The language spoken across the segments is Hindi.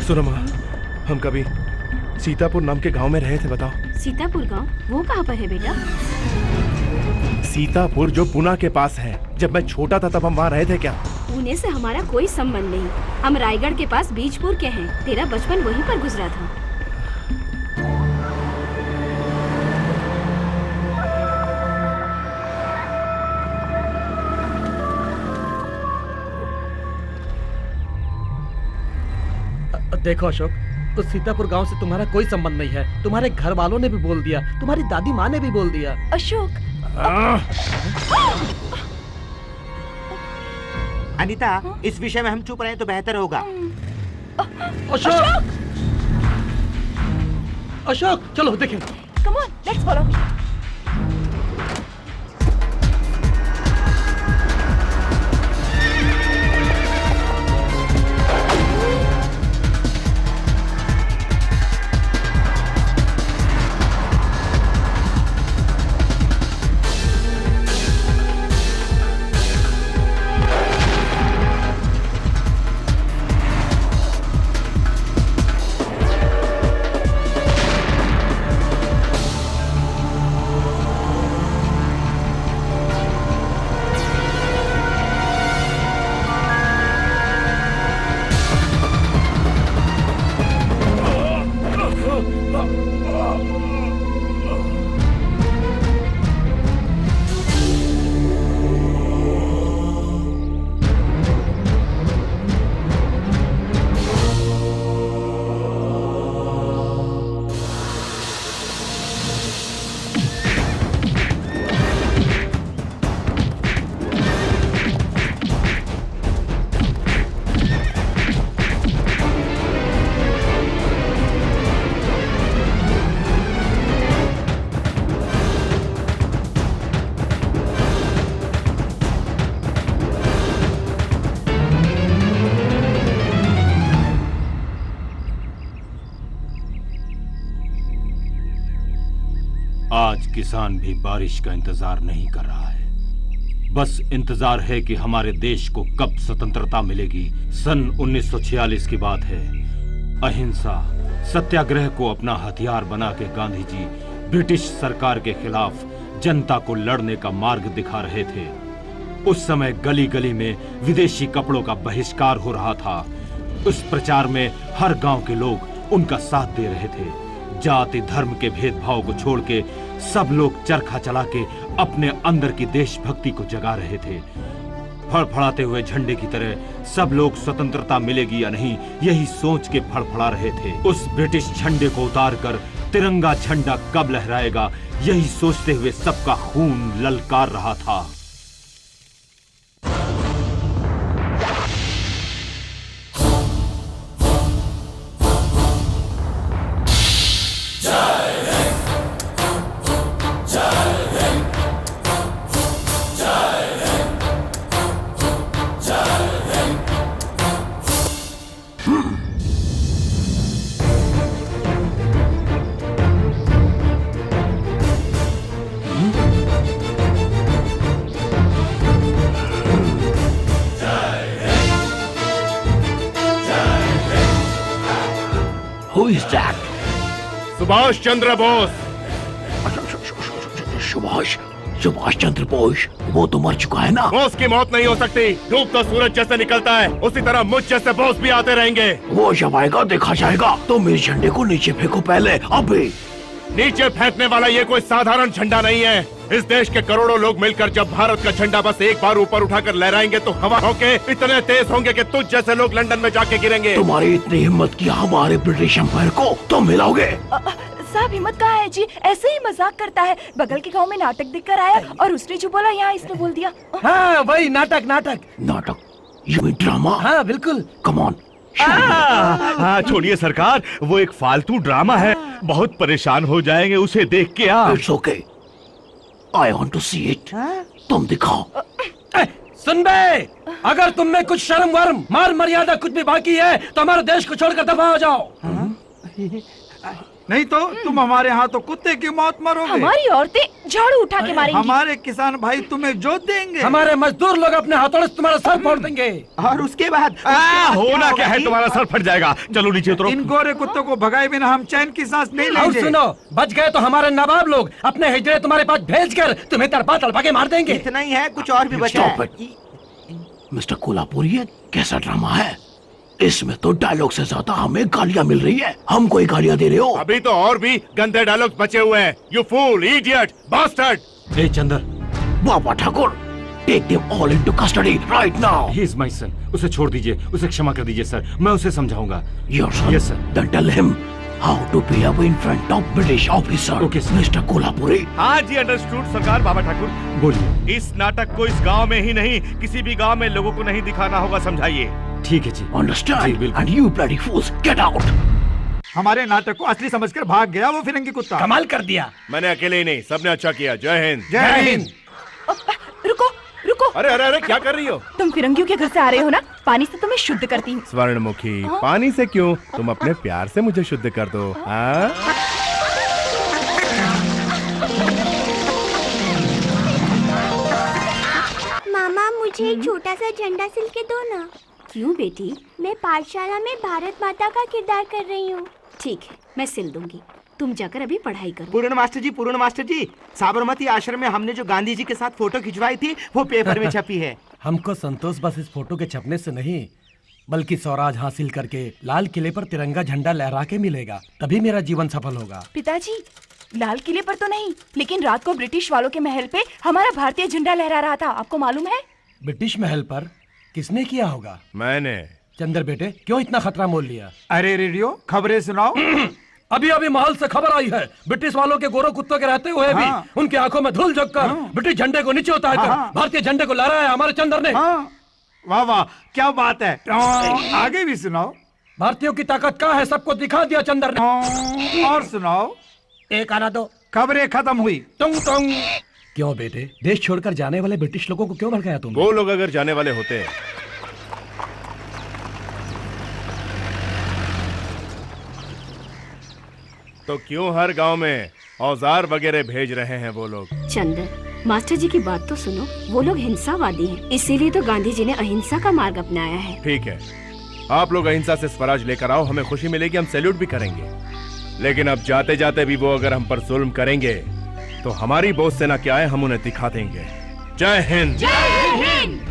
सुनो माँ, हम कभी सीतापुर नाम के गांव में रहे थे। बताओ। सीतापुर गांव? वो कहाँ पर है बेटा? सीतापुर जो पुणे के पास है। जब मैं छोटा था तब हम वहाँ रहे थे। क्या? पुणे से हमारा कोई संबंध नहीं। हम रायगढ़ के पास बीजपुर के हैं। तेरा बचपन वहीं पर गुजरा था। देखो अशोक, तो सीतापुर गांव से तुम्हारा कोई संबंध नहीं है। तुम्हारे घर वालों ने भी बोल दिया, तुम्हारी दादी माँ ने भी बोल दिया। अशोक। अनीता, इस विषय में हम चुप रहे तो बेहतर होगा। अशोक, अशोक चलो देखें। Come on, let's follow. आज किसान भी बारिश का इंतजार नहीं कर रहा है। बस इंतजार है कि हमारे देश को कब स्वतंत्रता मिलेगी। सन 1946 की बात है। अहिंसा सत्याग्रह को अपना हथियार बना के गांधी जी ब्रिटिश सरकार के खिलाफ जनता को लड़ने का मार्ग दिखा रहे थे। उस समय गली गली में विदेशी कपड़ों का बहिष्कार हो रहा था। उस प्रचार में हर गांव के लोग उनका साथ दे रहे थे। जाति धर्म के भेदभाव को छोड़ के सब लोग चरखा चला के अपने अंदर की देशभक्ति को जगा रहे थे। फड़फड़ाते हुए झंडे की तरह सब लोग स्वतंत्रता मिलेगी या नहीं यही सोच के फड़फड़ा रहे थे। उस ब्रिटिश झंडे को उतार कर तिरंगा झंडा कब लहराएगा यही सोचते हुए सबका खून ललकार रहा था। Who is that? Subhash Chandra Bose. Subhash Chandra Bose, वो तो मर चुका है ना। बोस की मौत नहीं हो सकती। धूप तो सूरज जैसे निकलता है, उसी तरह मुझ जैसे बोस भी आते रहेंगे। वो जब आएगा देखा जाएगा। तो मेरे झंडे को नीचे फेंको पहले, अभी। नीचे फेंकने वाला ये कोई साधारण झंडा नहीं है। इस देश के करोड़ों लोग मिलकर जब भारत का झंडा बस एक बार ऊपर उठाकर लहराएंगे तो हवा होके इतने तेज होंगे कि तुझ जैसे लोग लंदन में जाके गिरेंगे। तुम्हारी इतनी हिम्मत की हमारे ब्रिटिश एम्पायर को तुम मिलाओगे? साहब हिम्मत कहाँ है जी? ऐसे ही मजाक करता है। बगल के गांव में नाटक देखकर आया और उसने जो बोला यहाँ इसने बोल दिया। हाँ वही नाटक। नाटक? You mean drama? हाँ बिल्कुल। Come on. हाँ छोड़िए सरकार, वो एक फालतू ड्रामा है। बहुत परेशान हो जाएंगे उसे देख के। It's okay, I want to see it. तुम दिखाओ। सुन बे, अगर तुम में कुछ शर्म वर्म मान मर्यादा कुछ भी बाकी है तो हमारे देश को छोड़कर दफा हो जाओ। नहीं तो तुम हमारे हाथों कुत्ते की मौत मरोगे। हमारी औरतें झाड़ू उठा के मारेंगी। हमारे किसान भाई तुम्हें जोत देंगे। हमारे मजदूर लोग अपने हाथों से तुम्हारा सर फोड़ देंगे। और उसके बाद होना क्या है, तुम्हारा सर फट जाएगा। चलो नीचे उतरो। इन गोरे कुत्तों को भगाए बिना हम चैन की सांस नहीं और लेंगे। सुनो, बच गए तो हमारे नवाब लोग अपने हिजड़े तुम्हारे पास भेजकर तुम्हें तड़पा तड़पा के मार देंगे। इतना ही है, कुछ और भी बचा है। मिस्टर कोल्हापुरी, ये कैसा ड्रामा है? इसमें तो डायलॉग से ज्यादा हमें गालियां मिल रही है। हम कोई गालियां दे रहे हो? अभी तो और भी गंदे डायलॉग्स बचे हुए हैं। You fool, idiot, bastard. ए Chandar, Baba Thakur, take them all into custody right now. He is my son. उसे छोड़ दीजिए, उसे क्षमा कर दीजिए सर, मैं उसे समझाऊंगा। Your son? Yes sir. Then tell him how to behave in front of British officer. Okay sir. Mister Kolhapuri. हाँ जी, अंडरस्टूड सरकार। बाबा ठाकुर बोलिए। इस नाटक को इस गांव में ही नहीं, किसी भी गांव में लोगों को नहीं दिखाना होगा, समझाइए। ठीक है जी। जी, अंडरस्टैंड? बिल्कुल। And you bloody fools, get out. हमारे नाटक को असली समझकर भाग गया वो फिरंगी कुत्ता। कमाल कर दिया। मैंने अकेले ही नहीं, सबने अच्छा किया। जय हिंद। जय हिंद। रुको रुको, अरे अरे अरे, क्या कर रही हो? तुम फिरंगियों के घर से आ रहे हो ना, पानी से तुम्हें शुद्ध करती हूँ। स्वर्णमुखी, पानी से क्यों? तुम अपने प्यार से मुझे शुद्ध कर दो। हाँ? मामा, मुझे एक छोटा सा झंडा सिल के दो ना। क्यों बेटी? मैं पाठशाला में भारत माता का किरदार कर रही हूँ। ठीक है, मैं सिल दूंगी। तुम जाकर अभी पढ़ाई करो। पूर्ण मास्टर जी, साबरमती आश्रम में हमने जो गांधी जी के साथ फोटो खिंचवाई थी वो पेपर में छपी है। हमको संतोष बस इस फोटो के छपने से नहीं, बल्कि स्वराज हासिल करके लाल किले पर तिरंगा झंडा लहरा के मिलेगा, तभी मेरा जीवन सफल होगा। पिताजी, लाल किले पर तो नहीं, लेकिन रात को ब्रिटिश वालों के महल पे हमारा भारतीय झंडा लहरा रहा था, आपको मालूम है? ब्रिटिश महल पर किसने किया होगा? मैंने। चंदर बेटे, क्यों इतना खतरा मोल लिया? अरे रेडियो, खबरें सुनाओ। अभी अभी महल से खबर आई है, ब्रिटिश वालों के गोरों कुत्तों के रहते हुए भी उनकी आंखों में धूल झोंककर ब्रिटिश झंडे को नीचे उतारकर भारतीय झंडे को लहराया हमारे चंदर ने। वाह वाह, क्या बात है। आगे भी सुनाओ। भारतीयों की ताकत क्या है सबको दिखा दिया चंदर ने। और सुनाओ। एक आना दो। खबरें खत्म हुई। तुंग तुंग। क्यों बेटे, देश छोड़कर जाने वाले ब्रिटिश लोगों को क्यों भड़काया तुमने? वो लोग अगर जाने वाले होते तो क्यों हर गांव में औजार वगैरह भेज रहे हैं वो लोग? चंदर, मास्टर जी की बात तो सुनो। वो लोग हिंसावादी हैं, इसीलिए तो गांधी जी ने अहिंसा का मार्ग अपनाया है। ठीक है, आप लोग अहिंसा से स्वराज लेकर आओ, हमें खुशी मिलेगी, हम सैल्यूट भी करेंगे। लेकिन अब जाते जाते भी वो अगर हम पर जुल्म करेंगे तो हमारी बोझ सेना क्या है, हम उन्हें दिखा देंगे। जय हिंद। जय हिंद।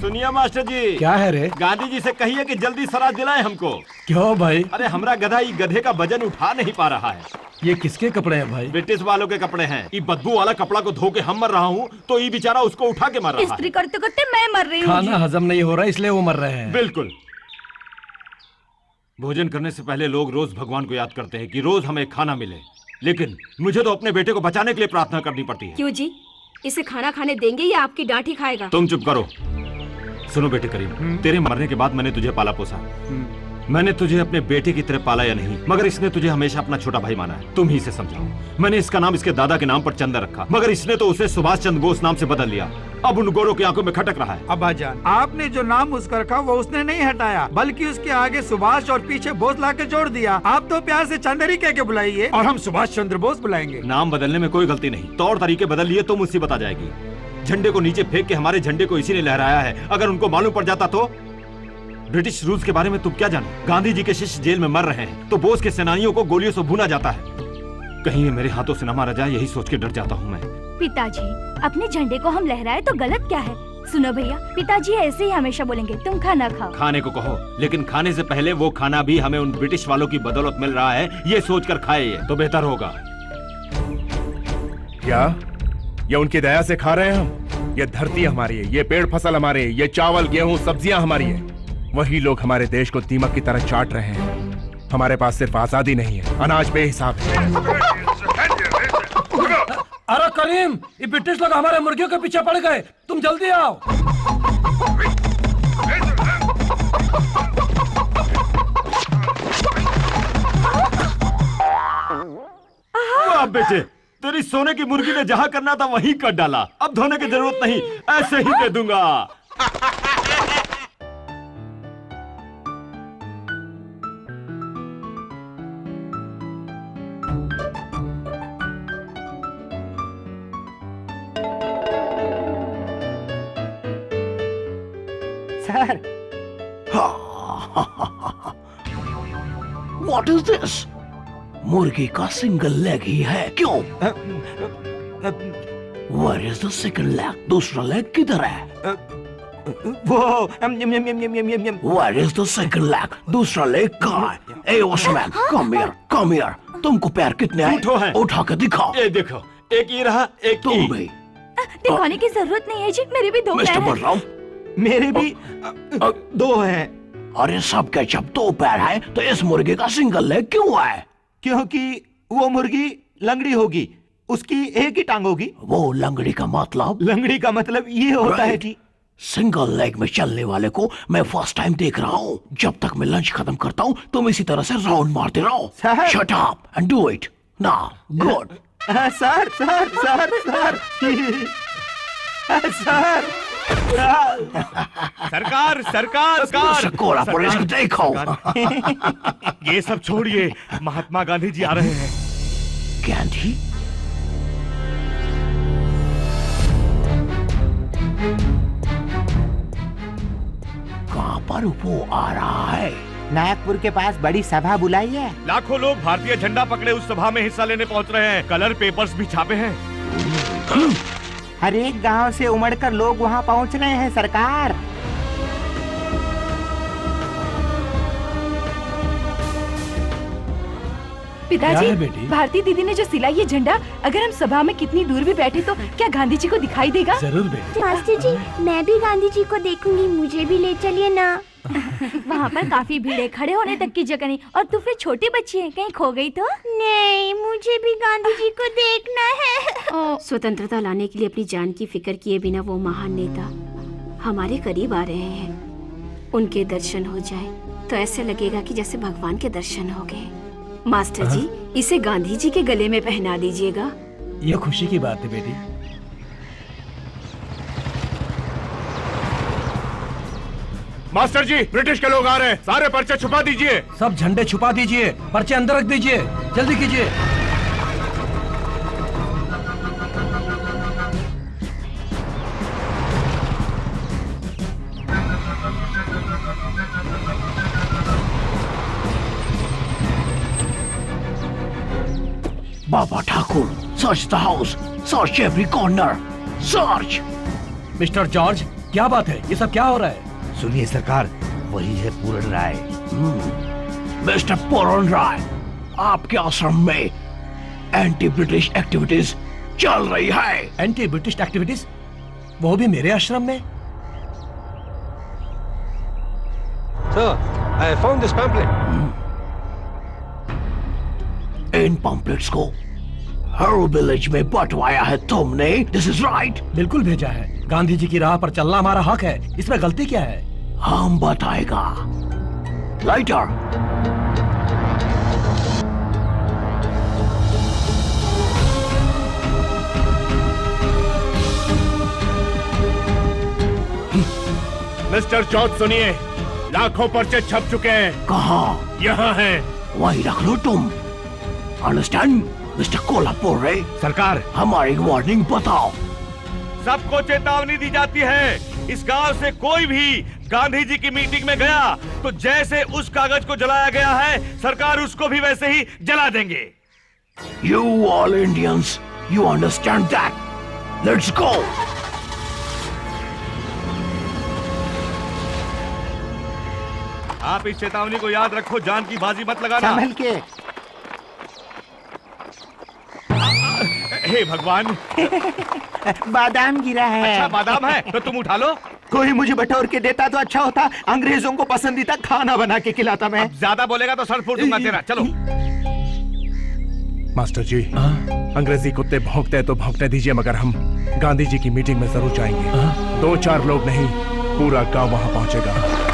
सुनिए मास्टर जी। क्या है रे? गांधी जी से कहिए कि जल्दी स्वराज दिलाए हमको। क्यों भाई? अरे हमरा गधा ये गधे का वजन उठा नहीं पा रहा है। ये किसके कपड़े हैं भाई? ब्रिटिश वालों के कपड़े हैं। ये बदबू वाला कपड़ा को धो के हम मर रहा हूँ तो ये बेचारा उसको उठा के मर रहा है। इस्त्री करते करते मैं मर रही हूँ। खाना हजम नहीं हो रहा इसलिए वो मर रहे हैं। बिल्कुल। भोजन करने से पहले लोग रोज भगवान को याद करते हैं कि रोज हमें खाना मिले, लेकिन मुझे तो अपने बेटे को बचाने के लिए प्रार्थना करनी पड़ती है। क्यों जी? इसे खाना खाने देंगे या आपकी डांट ही खाएगा? तुम चुप करो। सुनो बेटे करीम, तेरे मरने के बाद मैंने तुझे पाला पोसा। मैंने तुझे अपने बेटे की तरह पाला या नहीं, मगर इसने तुझे हमेशा अपना छोटा भाई माना है। तुम ही इसे समझाओ। मैंने इसका नाम इसके दादा के नाम पर चंदर रखा, मगर इसने तो उसे सुभाष चंद्र बोस नाम से बदल लिया। अब उन गोरों की आंखों में खटक रहा है। अब्बाजान, आपने जो नाम उसका रखा वो उसने नहीं हटाया, बल्कि उसके आगे सुभाष और पीछे बोस ला के जोड़ दिया। आप तो प्यार से चंदर ही कह के बुलाइए और हम सुभाष चंद्र बोस बुलाएंगे। नाम बदलने में कोई गलती नहीं, तौर तरीके बदल लिए तो मुझसे बता जाएगी। झंडे को नीचे फेंक के हमारे झंडे को इसी ने लहराया है। अगर उनको मालूम पड़ जाता तो? ब्रिटिश रूल्स के बारे में तुम क्या जानो? गांधी जी के शिष्य जेल में मर रहे हैं तो बोस के सेनानियों को गोलियों से भूना जाता है। कहीं ये मेरे हाथों से न मारा जाए, यही सोच के डर जाता हूँ मैं। पिताजी, अपने झंडे को हम लहराए तो गलत क्या है? सुनो भैया, पिताजी ऐसे ही हमेशा बोलेंगे, तुम खाना खाओ। खाने को कहो, लेकिन खाने से पहले वो खाना भी हमें उन ब्रिटिश वालों की बदौलत मिल रहा है, ये सोचकर खाए तो बेहतर होगा। क्या ये उनकी दया से खा रहे हैं हम? ये धरती हमारी है, ये पेड़ फसल हमारे, ये चावल गेहूं सब्जियां हमारी है। वही लोग हमारे देश को दीमक की तरह चाट रहे हैं। हमारे पास सिर्फ आजादी नहीं है, अनाज बेहिसाब है। अरे करीम, ये ब्रिटिश लोग हमारे मुर्गियों के पीछे पड़ गए, तुम जल्दी आओ। वाह बेटे, तेरी सोने की मुर्गी ने जहां करना था वहीं कर डाला। अब धोने की जरूरत नहीं, ऐसे ही दे दूंगा। सर। What is this? मुर्गी का सिंगल लेग ही है क्यों? Where is the second leg? दूसरा लेग किधर है? वो Where is the second leg? दूसरा लेग कहाँ है? Hey Osman, come here, come here. तुमको पैर कितने हैं? उठो हैं। उठा के दिखाओ। ये देखो, एक ये रहा, एक तुम ये। भी। दिखाने की जरूरत नहीं है जी, मेरे भी दो मिस्टर पैर हैं। बलराम, मेरे भी दो हैं। अरे सबके जब दो पैर है तो इस मुर्गे का सिंगल लेग क्यों है? क्योंकि वो मुर्गी लंगड़ी होगी, उसकी एक ही टांग होगी। वो लंगड़ी का मतलब? लंगड़ी का मतलब ये होता है जी। सिंगल लेग में चलने वाले को मैं फर्स्ट टाइम देख रहा हूँ। जब तक मैं लंच खत्म करता हूँ तुम इसी तरह से राउंड मारते रहो। Sir. Shut up and do it now. Good. Sir sir sir sir sir सरकार सरकार सरकार कोल्हापुर इसको देखो। ये सब छोड़िए, महात्मा गांधी जी आ रहे हैं। गांधी? कहाँ पर वो आ रहा है? नागपुर के पास बड़ी सभा बुलाई है। लाखों लोग भारतीय झंडा पकड़े उस सभा में हिस्सा लेने पहुंच रहे हैं। कलर पेपर्स भी छापे हैं। हर एक गांव से उमड़कर लोग वहां पहुंच रहे हैं सरकार। पिताजी, भारती दीदी ने जो सिलाई ये झंडा, अगर हम सभा में कितनी दूर भी बैठे तो क्या गांधी जी को दिखाई देगा? जरूर बेटी। मास्टर जी, मैं भी गांधी जी को देखूंगी, मुझे भी ले चलिए ना। वहाँ पर काफी भीड़ है, खड़े होने तक की जगह नहीं। और तू फिर छोटी बच्ची है, कहीं खो गई तो? नहीं, मुझे भी गांधी जी को देखना है। स्वतंत्रता लाने के लिए अपनी जान की फिक्र किए बिना वो महान नेता हमारे करीब आ रहे हैं। उनके दर्शन हो जाए तो ऐसे लगेगा कि जैसे भगवान के दर्शन हो गए। मास्टर जी, इसे गांधी जी के गले में पहना दीजिएगा। ये खुशी की बात है बेटी। मास्टर जी, ब्रिटिश के लोग आ रहे हैं, सारे पर्चे छुपा दीजिए। सब झंडे छुपा दीजिए, पर्चे अंदर रख दीजिए, जल्दी कीजिए। Baba Thakur, search the house, search every corner, search. Mister George, क्या बात है? ये सब क्या हो रहा है? सुनिए सरकार, वही है पूरन राय। मिस्टर पूरन राय, आपके आश्रम में एंटी ब्रिटिश एक्टिविटीज चल रही है। Anti British activities? वो भी मेरे आश्रम में? Sir, I found this pamphlet. In pamphlets को हर विलेज में बंटवाया है तुमने? This is right? बिल्कुल भेजा है। गांधी जी की राह पर चलना हमारा हक है, इसमें गलती क्या है? हम बताएगा लाइटर। मिस्टर जॉर्ज सुनिए, लाखों पर्चे छप चुके हैं। कहाँ? यहाँ हैं। वहीं रख लो तुम। Understand mister Kolhapur? सरकार, हमारी वार्निंग बताओ। सबको चेतावनी दी जाती है, इस गांव से कोई भी गांधी जी की मीटिंग में गया तो जैसे उस कागज को जलाया गया है, सरकार उसको भी वैसे ही जला देंगे। You all Indians, you understand that? Let's go. आप इस चेतावनी को याद रखो, जान की बाजी मत लगाना। संभल के। हे भगवान, बादाम गिरा है। अच्छा बादाम है तो तुम उठा लो। कोई मुझे बटोर के देता तो अच्छा होता, अंग्रेजों को पसंदीदा खाना बना के खिलाता मैं। अब ज्यादा बोलेगा तो सर फोड़ दूंगा तेरा। चलो। मास्टर जी, अंग्रेजी कुत्ते भौंकते हैं तो भौंकने दीजिए, मगर हम गांधी जी की मीटिंग में जरूर जाएंगे। 2-4 लोग नहीं, पूरा गांव वहां पहुंचेगा।